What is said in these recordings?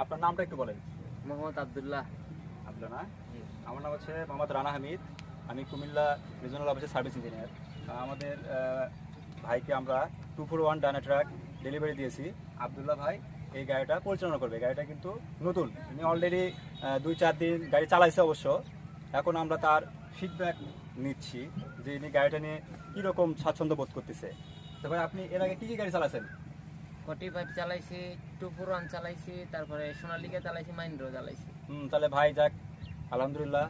আপনার নামটা একটু বলেন। মোহাম্মদ আব্দুল্লাহ। আপনার না? আমার নাম হচ্ছে মোহাম্মদ রানা হামিদ। আমি কুমিল্লা রিজনাল অফিসের সার্ভিস ইঞ্জিনিয়ার। আমাদের ভাইকে আমরা 241 ডায়না ট্রাক ডেলিভারি দিয়েছি। আব্দুল্লাহ ভাই এই গাড়িটা পরিচালনা করবে। গাড়িটা কিন্তু নতুন, উনি অলরেডি 2-4 দিন গাড়ি চালাইছে অবশ্য। এখন আমরা তার ফিডব্যাক নিচ্ছি যে ইনি গাড়িটা নিয়ে কীরকম স্বাচ্ছন্দ্য বোধ করতেছে। তো ভাই আপনি এর আগে কী কী গাড়ি চালাচ্ছেন? 45 চালাইছি, 241 চালাইছি, তারপরে সোনালিকা চালাইছি, মাইন্ড্রো চালাইছি। তাহলে ভাই যাক, আলহামদুলিল্লাহ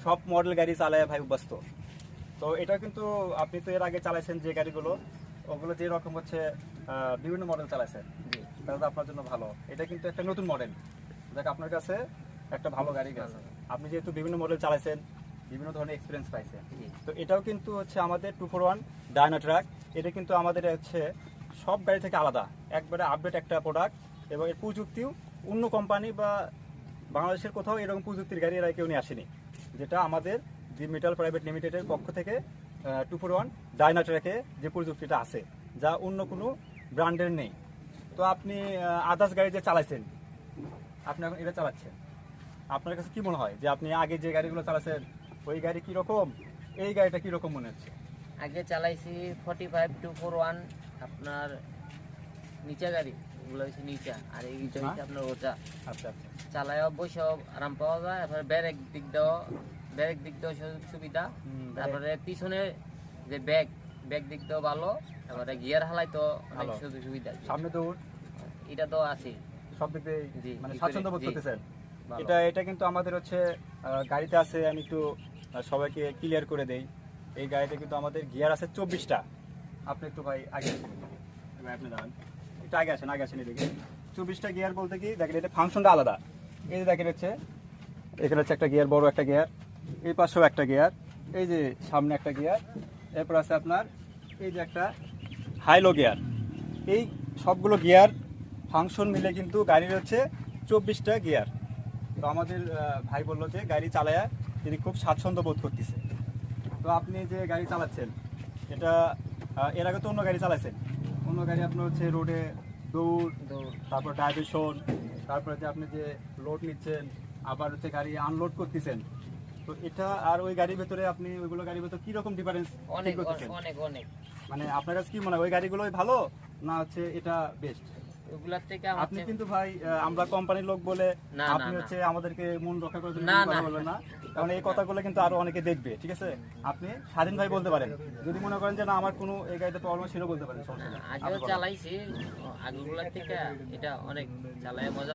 সব মডেল গাড়ি চালায় ভাই অভ্যস্ত। তো এটা কিন্তু আপনি তো এর আগে চালাইছেন যে গাড়িগুলো, ওগুলো যে রকম হচ্ছে বিভিন্ন মডেল চালাইছেন, জি তাহলে তো আপনার জন্য ভালো। এটা কিন্তু একটা নতুন মডেল, দেখ আপনার কাছে একটা ভালো গাড়ি আছে। আপনি যেহেতু বিভিন্ন মডেল চালাইছেন, বিভিন্ন ধরনের এক্সপিরিয়েন্স পাইছেন। জি তো এটাও কিন্তু হচ্ছে আমাদের 241 ডায়না ট্রাক। এটা কিন্তু আমাদের হচ্ছে সব গাড়ি থেকে আলাদা, একবারে আপডেট একটা প্রোডাক্ট, এবং এর প্রযুক্তিও অন্য কোম্পানি বা বাংলাদেশের কোথাও এরকম প্রযুক্তির গাড়ি এরা কেউ নিয়ে আসেনি, যেটা আমাদের জি মেটাল প্রাইভেট লিমিটেডের পক্ষ থেকে 241 ডায়না ট্র্যাকে যে প্রযুক্তিটা আছে, যা অন্য কোনো ব্র্যান্ডের নেই। তো আপনি আদার্স গাড়ি যে চালাইছেন, আপনি এখন এটা চালাচ্ছেন, আপনার কাছে কি মনে হয় যে আপনি আগে যে গাড়িগুলো চালাচ্ছেন ওই গাড়ি কীরকম, এই গাড়িটা কীরকম মনে হচ্ছে? আগে চালাইছি 45, 241 আপনার নিচা গাড়ি, এগুলো হচ্ছে নিচা, আর এইটা হচ্ছে আপনার ওটা। আচ্ছা আচ্ছা, চালায় অবশ্য আরাম পাওয়া যায়, তারপরে ব্যারেক দিক দিয়েও সুবিধা, তারপরে পিছনে যে ব্যাগ দিক দিয়েও ভালো, তারপরে গিয়ার হালাই তো অনেক সুবিধা। সামনে দৌড় এটা তো আছে সব দিক দিয়ে জি, মানে স্বাচ্ছন্দ্য বোধ করতেছেন। ভালো। এটা কিন্তু আমাদের হচ্ছে গাড়িতে আছে, আমি একটু সবাইকে ক্লিয়ার করে দেই। এই গাড়িতে কিন্তু আমাদের গিয়ার আছে 24টা। আপনি একটু ভাই আগে আসেন, ভাই আপনি দাঁড়ান, একটু আগে আসেন এদিকে। 24টা গিয়ার বলতে কি দেখেন, এটা ফাংশনটা আলাদা। এই যে দেখেন হচ্ছে, এখানে হচ্ছে একটা গিয়ার, বড় একটা গিয়ার, এই পাশেও একটা গিয়ার, এই যে সামনে একটা গিয়ার, এরপর আছে আপনার এই যে একটা হাইলো গিয়ার। এই সবগুলো গিয়ার ফাংশন মিলে কিন্তু গাড়ির হচ্ছে 24টা গিয়ার। তো আমাদের ভাই বললো যে গাড়ি চালায়া তিনি খুব স্বাচ্ছন্দ্য বোধ করতেছে। তো আপনি যে গাড়ি চালাচ্ছেন, এটা এর আগে তো অন্য গাড়ি চালাচ্ছেন, অন্য গাড়ি আপনার হচ্ছে রোডে দৌড়, তারপর ডাইভেশন, তারপরে যে আপনি যে লোড নিচ্ছেন, আবার হচ্ছে গাড়ি আনলোড করতেছেন। তো এটা আর ওই গাড়ির ভেতরে আপনি ওইগুলো গাড়ির ভেতরে কীরকম ডিফারেন্স অনেক অনেক অনেক মানে আপনার কাছে কি মনে হয় ওই গাড়িগুলোই ভালো না হচ্ছে এটা বেস্ট? ওগুলার থেকে আপনি কিন্তু ভাই আমরা কোম্পানির লোক বলে আপনি হচ্ছে আমাদেরকে মন রক্ষা করার জন্য কথা বলবেন না, কারণ এই কথাগুলো কিন্তু আরো অনেকে দেখবে। ঠিক আছে, আপনি স্বাধীন ভাই বলতে পারেন, যদি মনে করেন যে না আমার কোনো এই গাড়িতে প্রবলেম ছিল বলতে পারেন, সমস্যা নেই। আগেও চালাইছি, আগেগুলার থেকে এটা অনেক চালায় মজা।